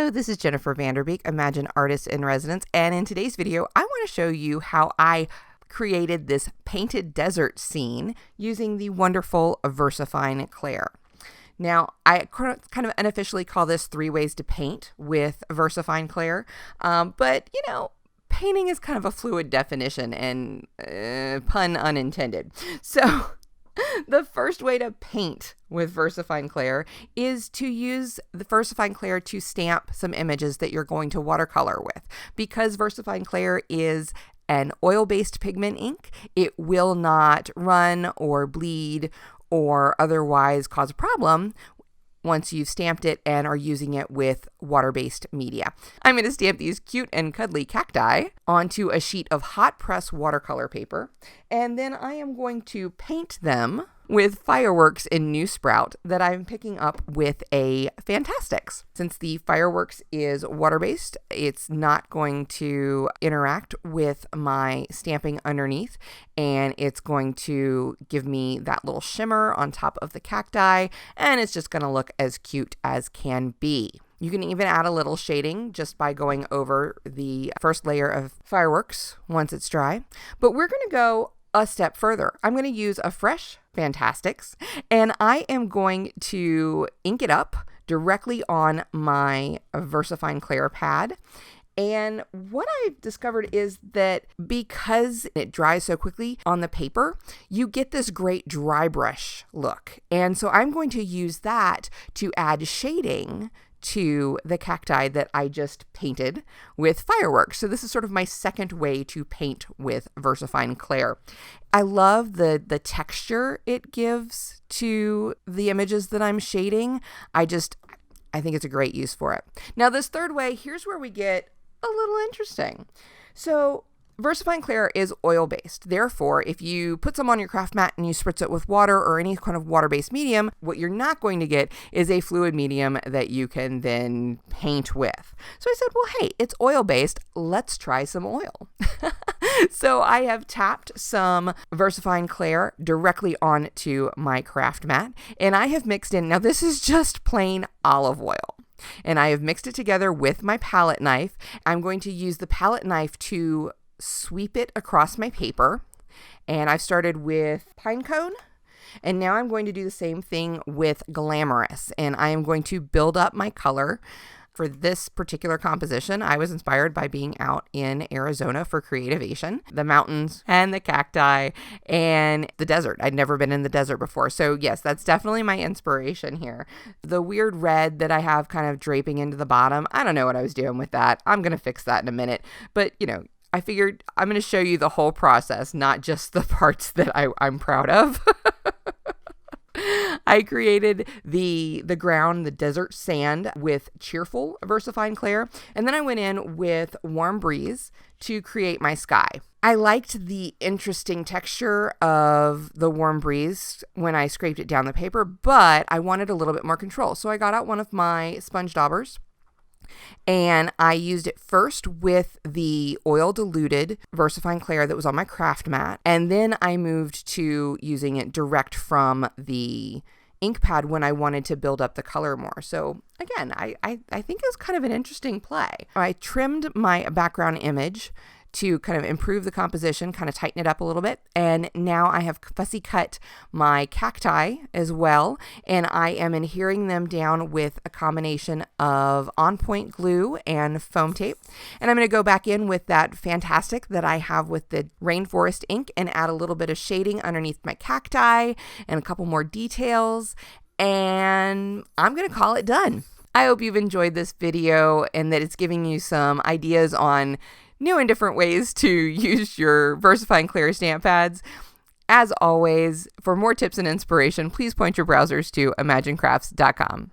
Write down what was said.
Hello, this is Jennifer Vanderbeek, Imagine Artist in Residence, and in today's video, I want to show you how I created this painted desert scene using the wonderful VersaFine Clair. Now, I kind of unofficially call this 3 ways to paint with VersaFine Clair, but you know, painting is kind of a fluid definition and pun unintended. So the first way to paint with VersaFine Clair is to use the VersaFine Clair to stamp some images that you're going to watercolor with. Because VersaFine Clair is an oil-based pigment ink, it will not run or bleed or otherwise cause a problem once you've stamped it and are using it with water-based media. I'm going to stamp these cute and cuddly cacti onto a sheet of hot press watercolor paper, and then I am going to paint them with fireworks in New Sprout that I'm picking up with a Fantastix. Since the fireworks is water-based, it's not going to interact with my stamping underneath, and it's going to give me that little shimmer on top of the cacti, and it's just going to look as cute as can be. You can even add a little shading just by going over the first layer of fireworks once it's dry. But we're going to go a step further. I'm going to use a fresh Fantastix, and I am going to ink it up directly on my VersaFine Clair pad. And what I've discovered is that because it dries so quickly on the paper, you get this great dry brush look. And so I'm going to use that to add shading to the cacti that I just painted with fireworks. So this is sort of my second way to paint with VersaFine Clair. I love the texture it gives to the images that I'm shading. I think it's a great use for it. Now this third way, here's where we get a little interesting. So VersaFine Clair is oil-based. Therefore, if you put some on your craft mat and you spritz it with water or any kind of water-based medium, what you're not going to get is a fluid medium that you can then paint with. So I said, well, hey, it's oil-based. Let's try some oil. So I have tapped some VersaFine Clair directly onto my craft mat, and I have mixed in, now this is just plain olive oil. And I have mixed it together with my palette knife. I'm going to use the palette knife to sweep it across my paper, and I've started with Pine Cone, and now I'm going to do the same thing with Glamorous, and I am going to build up my color. For this particular composition, I was inspired by being out in Arizona for Creativation, the mountains and the cacti and the desert. I'd never been in the desert before. So yes, that's definitely my inspiration here. The weird red that I have kind of draping into the bottom, I don't know what I was doing with that. I'm going to fix that in a minute. But, you know, I figured I'm going to show you the whole process, not just the parts that I'm proud of. I created the ground, the desert sand with cheerful VersaFine Clair, and then I went in with Warm Breeze to create my sky. I liked the interesting texture of the Warm Breeze when I scraped it down the paper, but I wanted a little bit more control. So I got out one of my sponge daubers, and I used it first with the oil diluted VersaFine Clair that was on my craft mat. And then I moved to using it direct from the ink pad when I wanted to build up the color more. So again, I think it was kind of an interesting play. I trimmed my background image to kind of improve the composition, kind of tighten it up a little bit. And now I have fussy cut my cacti as well. And I am adhering them down with a combination of on-point glue and foam tape. And I'm going to go back in with that Fantastix that I have with the rainforest ink and add a little bit of shading underneath my cacti and a couple more details. And I'm going to call it done. I hope you've enjoyed this video and that it's giving you some ideas on new and different ways to use your VersaFine Clair stamp pads. As always, for more tips and inspiration, please point your browsers to imaginecrafts.com.